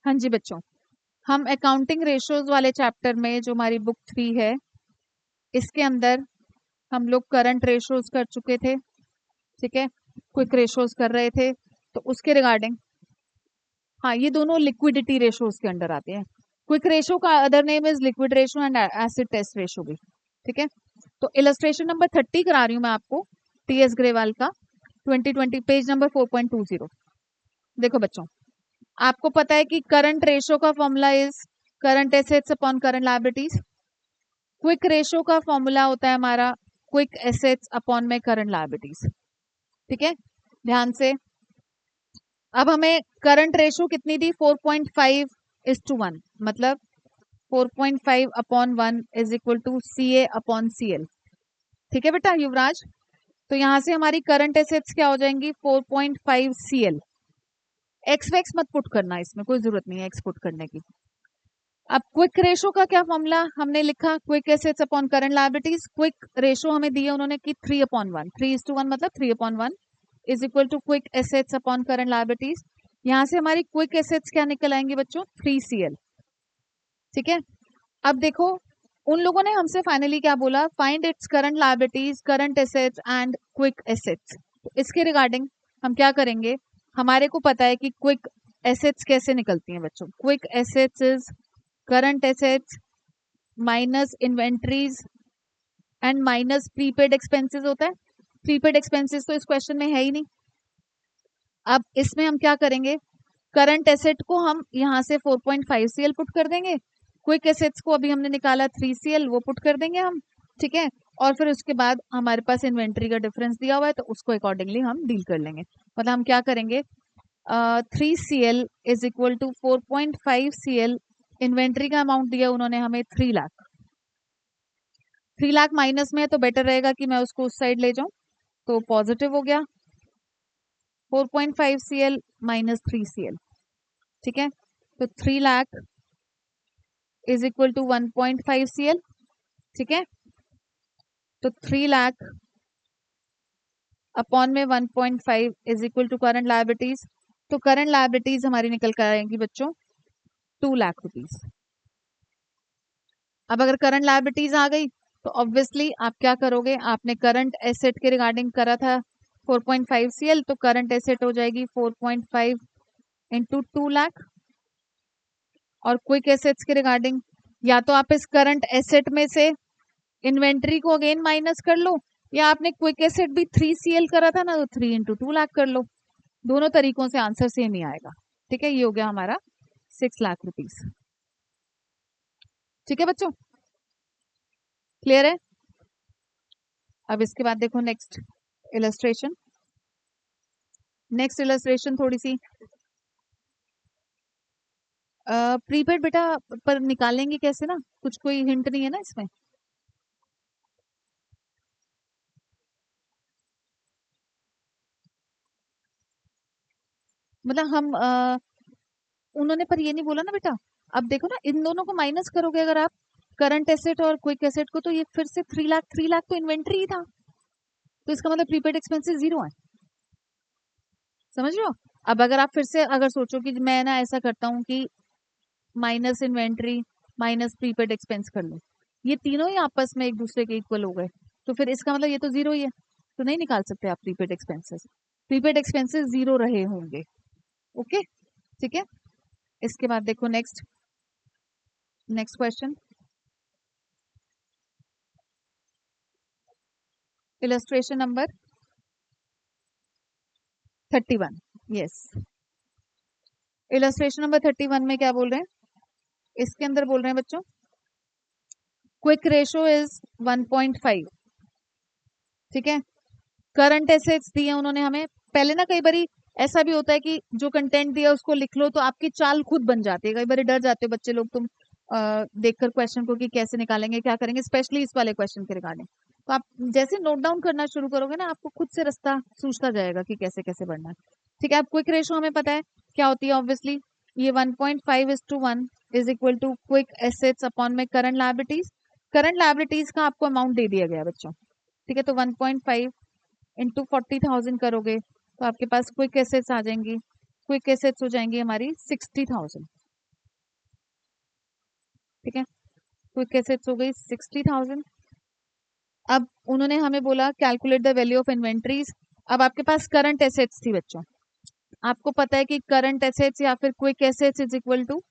हाँ जी बच्चों, हम अकाउंटिंग रेशियोज वाले चैप्टर में जो हमारी बुक 3 है, इसके अंदर हम लोग करंट रेशियोज कर चुके थे। ठीक है, क्विक रेशियोज कर रहे थे, तो उसके रिगार्डिंग, हाँ ये दोनों लिक्विडिटी रेशियोज के अंडर आते हैं। क्विक रेशियो का other name is liquid ratio and acid test ratio भी। ठीक है, तो इलस्ट्रेशन नंबर 30 करा रही हूँ मैं आपको, टीएस ग्रेवाल का 2020 पेज नंबर 4.20। देखो बच्चों, आपको पता है कि करंट रेशियो का formula is current assets upon current liabilities. Quick ratio का फॉर्मूला होता है हमारा क्विक एसेट्स अपॉन में करंट लायबिलिटीज। ठीक है, ध्यान से। अब हमें करंट रेशियो कितनी दी, 4.5:1, मतलब 4.5 upon 1 is equal to CA upon CL। ठीक है बेटा युवराज, तो यहां से हमारी करंट एसेट्स क्या हो जाएंगी, 4.5 CL। एक्स वैक्स मत पुट करना, इसमें कोई जरूरत नहीं है एक्स पुट करने की। अब क्विक रेशो का क्या फॉर्मूला हमने लिखा, quick assets upon current liabilities. Quick ratio हमें दिया उन्होंने कि 3/1, 3:1 मतलब 3/1 is equal to quick assets upon current liabilities. यहां से हमारी क्विक एसेट्स क्या निकल आएंगे बच्चों, 3CL। ठीक है, अब देखो उन लोगों ने हमसे फाइनली क्या बोला, find its current liabilities, current assets and quick assets. तो इसके रिगार्डिंग हम क्या करेंगे, हमारे को पता है कि क्विक एसेट्स कैसे निकलती हैं बच्चों। Quick assets is current assets minus inventories and minus prepaid expenses होता है। प्रीपेड एक्सपेंसेस तो इस क्वेश्चन में है ही नहीं। अब इसमें हम क्या करेंगे, करंट एसेट को हम यहाँ से 4.5 CL पुट कर देंगे, क्विक एसेट्स को अभी हमने निकाला 3 CL वो पुट कर देंगे हम। ठीक है, और फिर उसके बाद हमारे पास इन्वेंट्री का डिफरेंस दिया हुआ है, तो उसको अकॉर्डिंगली हम डील कर लेंगे। मतलब हम क्या करेंगे, 3CL is equal to 4.5 CL। Inventory का अमाउंट दिया उन्होंने हमें 3 लाख। 3 लाख माइनस में है तो बेटर रहेगा कि मैं उसको उस साइड ले जाऊं, तो पॉजिटिव हो गया 4.5 CL माइनस 3 CL। ठीक है, तो 3 lakh is equal to 1.5 CL। ठीक है, तो 3 लाख अपॉन में 1.5 is equal to current liabilities. तो करंट लायबिलिटीज हमारी निकल कर आएंगी बच्चों 2 लाख रुपीज। अब अगर करंट लायबिलिटीज आ गई तो ऑब्वियसली आप क्या करोगे, आपने करंट एसेट के रिगार्डिंग करा था 4.5 CL, तो करंट एसेट हो जाएगी 4.5 इंटू 2 लाख। और क्विक एसेट्स के रिगार्डिंग या तो आप इस करंट एसेट में से इन्वेंट्री को अगेन माइनस कर लो, या आपने क्विक एसेट भी 3 CL करा था ना, तो 3 इंटू 2 लाख कर लो। दोनों तरीकों से आंसर सेम ही आएगा। ठीक है, ये हो गया हमारा 6 लाख रुपीज। ठीक है बच्चों, क्लियर है। अब इसके बाद देखो नेक्स्ट इलस्ट्रेशन। नेक्स्ट इलस्ट्रेशन थोड़ी सी प्रीपेड बेटा पर निकालेंगे कैसे ना, कुछ कोई हिंट नहीं है ना इसमें। मतलब हम उन्होंने पर ये नहीं बोला ना बेटा। अब देखो ना, इन दोनों को माइनस करोगे अगर आप, करंट एसेट और क्विक एसेट को, तो ये फिर से 3 लाख, 3 लाख तो इन्वेंट्री ही था, तो इसका मतलब प्रीपेड एक्सपेंसेस 0 है। समझ रहे हो। अब अगर आप फिर से अगर सोचो कि मैं ना ऐसा करता हूँ कि minus inventory minus prepaid expense कर लो, ये तीनों ही आपस में एक दूसरे के इक्वल हो गए, तो फिर इसका मतलब ये तो 0 ही है, तो नहीं निकाल सकते आप प्रीपेड एक्सपेंसेस। प्रीपेड एक्सपेंसेस 0 रहे होंगे। ओके, ठीक है। इसके बाद देखो next, next question, illustration number 31। Yes, illustration number 31 में क्या बोल रहे हैं, इसके अंदर बोल रहे हैं बच्चों क्विक रेशो इज 1.5। ठीक है, करंट एसेट्स दिए उन्होंने हमें। पहले ना कई बारी ऐसा भी होता है कि जो कंटेंट दिया उसको लिख लो तो आपकी चाल खुद बन जाती है, कई बार डर जाते हो बच्चे लोग तुम देखकर क्वेश्चन को कि कैसे निकालेंगे क्या करेंगे, स्पेशली इस वाले क्वेश्चन के रिगार्डिंग। तो आप जैसे नोट डाउन करना शुरू करोगे ना, आपको खुद से रास्ता सूझता जाएगा कि कैसे कैसे बढ़ना है। ठीक है, अब क्विक रेशो हमें पता है क्या होती है, ऑब्वियसली ये 1.5:1 is equal to quick assets upon में करंट लायबिलिटीज। करंट लायबिलिटीज का आपको अमाउंट दे दिया गया बच्चों। ठीक है, तो 1.5 इंटू 40,000 करोगे तो आपके पास क्विक एसेट्स आ जाएंगी। क्विक एसेट्स हो जाएंगी हमारी 60,000। ठीक है, क्विक एसेट्स हो गई 60,000। अब उन्होंने हमें बोला calculate the value of inventories. अब आपके पास करंट एसेट्स थी बच्चों, आपको पता है कि करंट एसेट्स या फिर quick assets is equal to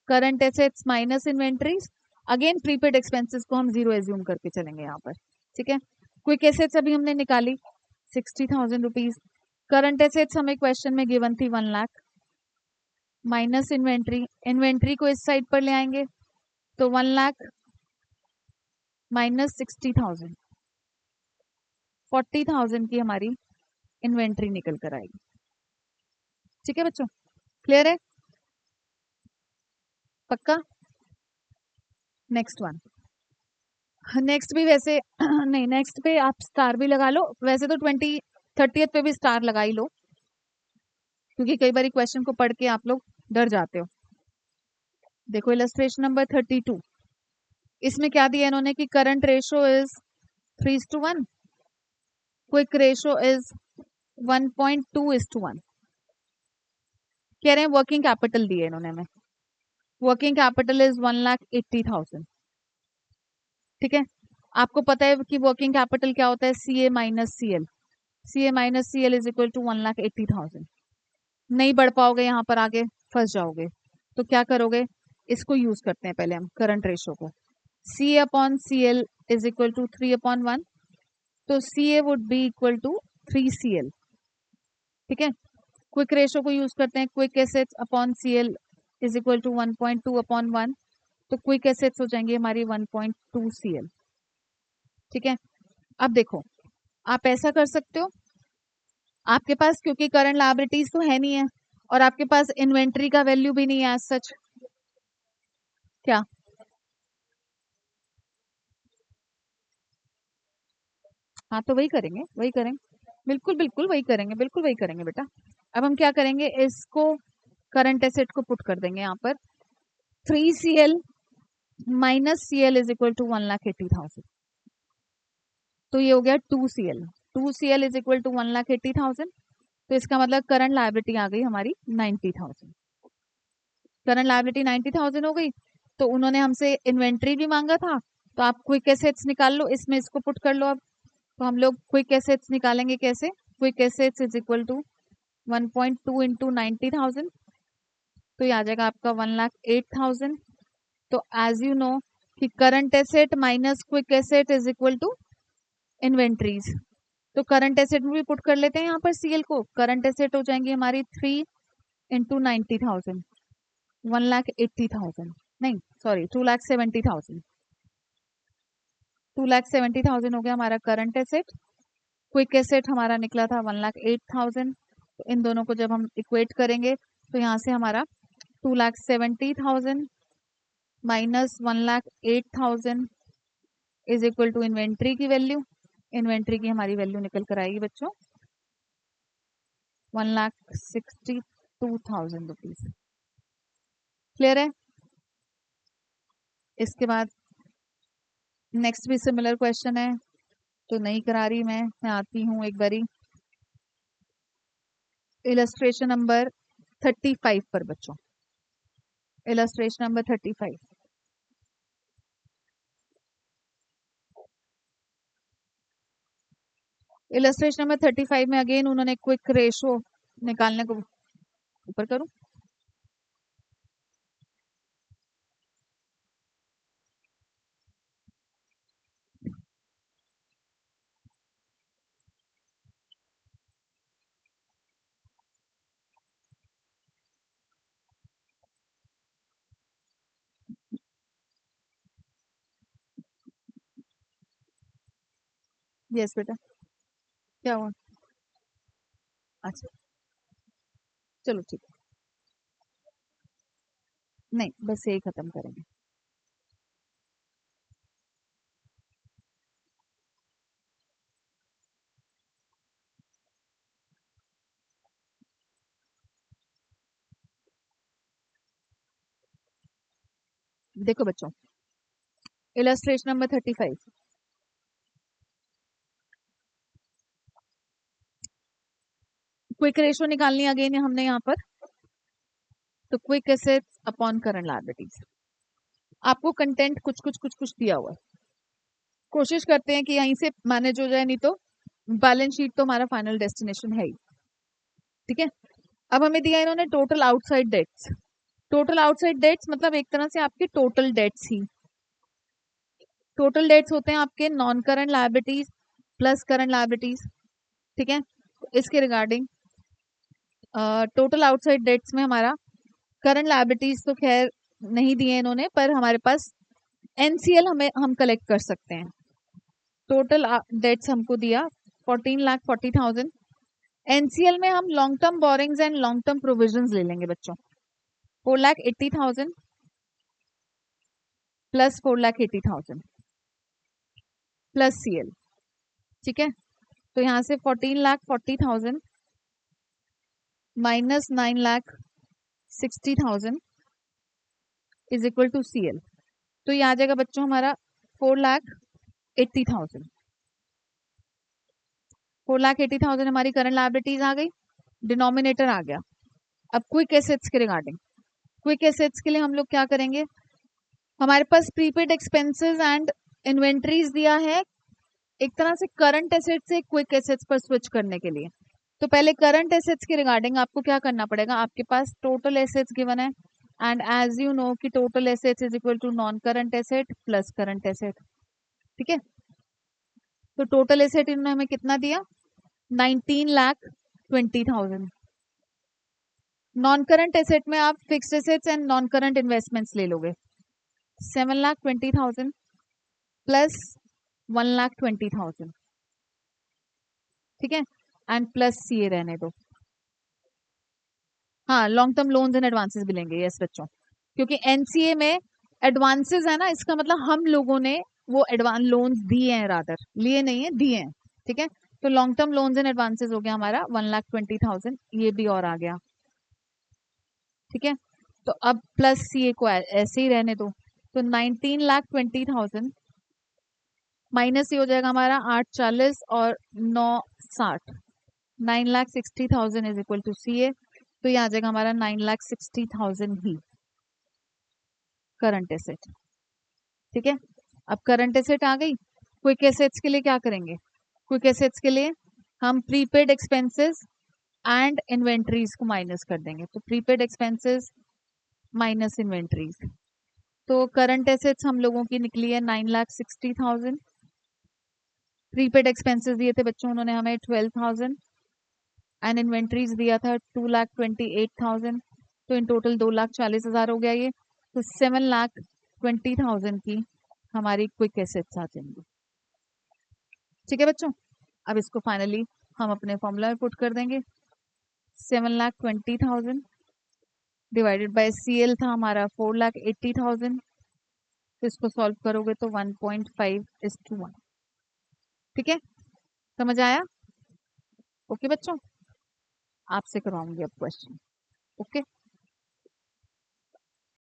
current assets minus inventories. Again prepaid expenses को हम जीरो एज्यूम करके चलेंगे यहाँ पर। ठीक है, क्विक एसेट्स अभी हमने निकाली 60,000 रुपीज। करंट एसेट्स हमें क्वेश्चन में गिवन थी 1,00,000 माइनस इन्वेंट्री। इन्वेंट्री को इस साइड पर ले आएंगे तो 1,00,000 माइनस 60,000, 40,000 की हमारी इन्वेंट्री निकल कर आएगी। ठीक है बच्चों, क्लियर है? पक्का? नेक्स्ट वन, नेक्स्ट भी वैसे नहीं, नेक्स्ट पे आप स्टार भी लगा लो, वैसे तो 30th पे भी स्टार लगा ही लो, क्योंकि कई बार क्वेश्चन को पढ़ के आप लोग डर जाते हो। देखो इलस्ट्रेशन नंबर 32, इसमें क्या दिया इन्होंने कि current ratio is 3:1, quick ratio is 1.2:1। कह रहे हैं वर्किंग कैपिटल दिए इन्होंने हमें, वर्किंग कैपिटल इज 1,80,000। ठीक है, आपको पता है कि वर्किंग कैपिटल क्या होता है, CA minus CL, CA minus CL is equal to 1,80,000। नहीं बढ़ पाओगे यहाँ पर, आगे फंस जाओगे, तो क्या करोगे, इसको यूज करते हैं पहले हम करंट रेशो को। CA upon CL is equal to 3/1, तो CA would be equal to 3CL। ठीक है, क्विक रेशो को यूज करते हैं, quick assets upon CL is equal to 1.2/1, तो क्विक एसेट्स हो जाएंगे हमारी 1.2 CL। ठीक है, अब देखो आप ऐसा कर सकते हो, आपके पास क्योंकि करंट लायबिलिटीज तो है नहीं है और आपके पास इन्वेंट्री का वैल्यू भी नहीं है एज सच, क्या हाँ तो वही करेंगे, वही करेंगे, बिल्कुल बिल्कुल वही करेंगे, बिल्कुल वही करेंगे बेटा। अब हम क्या करेंगे, इसको करंट एसेट को पुट कर देंगे यहाँ पर, 3CL minus CL is equal to 1,80,000, तो ये हो गया 2CL। 2CL is equal to 1,80,000, तो इसका मतलब करंट लायबिलिटी आ गई हमारी 90,000। करंट लायबिलिटी 90,000 हो गई, तो उन्होंने हमसे इन्वेंट्री भी मांगा था, तो आप क्विक एसेट्स निकाल लो, इसमें इसको पुट कर लो। अब तो हम लोग क्विक एसेट्स निकालेंगे कैसे, quick assets is equal to 1.2 into 90,000, तो ये आ जाएगा आपका 1,08,000। तो एज यू नो कि current asset minus quick asset is equal to inventories, तो करंट एसेट में भी पुट कर लेते हैं यहाँ पर CL को। करंट एसेट हो जाएंगी हमारी 3 इंटू 90,000, 1,80,000, नहीं सॉरी 2,70,000, 2,70,000 हो गया हमारा करंट एसेट। क्विक एसेट हमारा निकला था 1,08,000, तो इन दोनों को जब हम इक्वेट करेंगे तो यहाँ से हमारा 2,70,000 minus 1,08,000 is equal to inventory की वैल्यू, इन्वेंट्री की हमारी वैल्यू निकल कर आएगी बच्चों 1,62,000 रुपीज। क्लियर है? इसके बाद नेक्स्ट भी सिमिलर क्वेश्चन है, तो नहीं करा रही मैं आती हूँ एक बारी इलस्ट्रेशन नंबर 35 पर बच्चों। इलस्ट्रेशन नंबर 35, इलस्ट्रेशन नंबर 35 में अगेन उन्होंने क्विक रेशो निकालने को, ऊपर करूं, यस बेटा क्या हुआ, अच्छा चलो ठीक है, नहीं बस यही खत्म करेंगे। देखो बच्चों इलस्ट्रेशन नंबर 35, क्विक रेशो निकालनी अगेन हमने यहाँ पर, तो quick assets upon current liabilities. आपको कंटेंट कुछ कुछ कुछ कुछ दिया हुआ है, कोशिश करते हैं कि यहीं से मैनेज हो जाए, नहीं तो बैलेंस शीट तो हमारा फाइनल डेस्टिनेशन है ही। ठीक है, अब हमें दिया इन्होंने total outside debts. Total outside debts मतलब एक तरह से आपकी टोटल डेट्स ही, टोटल डेट्स होते हैं आपके non current liabilities plus current liabilities. ठीक है, तो इसके रिगार्डिंग टोटल आउटसाइड डेट्स में हमारा करंट लायबिलिटीज तो खैर नहीं दिए इन्होंने, पर हमारे पास एनसीएल हम कलेक्ट कर सकते हैं। टोटल डेट्स हमको दिया 14,40,000। एनसीएल में हम long term borrowings and long term provisions ले लेंगे बच्चों। 4,80,000 प्लस 4,80,000 प्लस सीएल। ठीक है, तो यहाँ से 14,40,000 minus 9,60,000 is equal to CL. तो ये आ जाएगा बच्चों हमारा 4,80,000। 4,80,000 हमारी करंट लायबिलिटीज आ गई, डिनोमिनेटर आ गया। अब क्विक एसेट्स के रिगार्डिंग, क्विक एसेट्स के लिए हम लोग क्या करेंगे, हमारे पास प्रीपेड एक्सपेंसेस एंड इन्वेंट्रीज दिया है एक तरह से करंट एसेट से क्विक एसेट्स पर स्विच करने के लिए। तो पहले करंट एसेट्स के रिगार्डिंग आपको क्या करना पड़ेगा, आपके पास टोटल एसेट्स गिवन है एंड एज यू नो कि total assets is equal to non current asset plus current asset. ठीक है, तो टोटल एसेट इन्होंने हमें कितना दिया, 19,20,000। नॉन करंट एसेट में आप fixed assets and non current investments ले लोगे, 7,20,000 प्लस 1,20,000। ठीक है, एंड प्लस सीए रहने दो। हाँ, long term loans and advances भी लेंगे, यस बच्चों, क्योंकि एनसीए में एडवांसेस है ना, इसका मतलब हम लोगों ने वो एडवांस लोन्स दिए हैं, रादर लिए नहीं है, दिए हैं। ठीक है, तो long term loans and advances हो गया हमारा 1,20,000, ये भी और आ गया। ठीक है, तो अब प्लस सीए को ऐसे ही रहने दो, तो 19,20,000 माइनस ये हो जाएगा हमारा 8,40 और 9,60, 9,60,000 इज इक्वल टू सीए। तो ये आ जाएगा हमारा 9,60,000 ही करंट एसेट। ठीक है, अब करंट एसेट आ गई। क्विक एसेट्स के लिए क्या करेंगे, क्विक एसेट्स के लिए हम प्रीपेड एक्सपेंसेस एंड इन्वेंट्रीज को माइनस कर देंगे, तो प्रीपेड एक्सपेंसेस माइनस इन्वेंट्रीज। तो करंट एसेट्स हम लोगों की निकली है 9,60,000। प्रीपेड एक्सपेंसेस दिए थे बच्चों उन्होंने हमें 12,000 एंड इन्वेंट्रीज दिया था 2,28,000। तो इन टोटल 2,40,000 हो गया ये, तो 7,20,000 की हमारी क्विक एसेट्स आ जाएंगी। ठीक है बच्चों, अब इसको फाइनली हम अपने फॉर्मूला में पुट कर देंगे। 7,20,000 डिवाइडेड बाय सीएल था हमारा 4,80,000, तो इसको सॉल्व करोगे तो 1.5:1। ठीक है, समझ आया? ओके बच्चों, आपसे करवाऊंगी अब क्वेश्चन। ओके।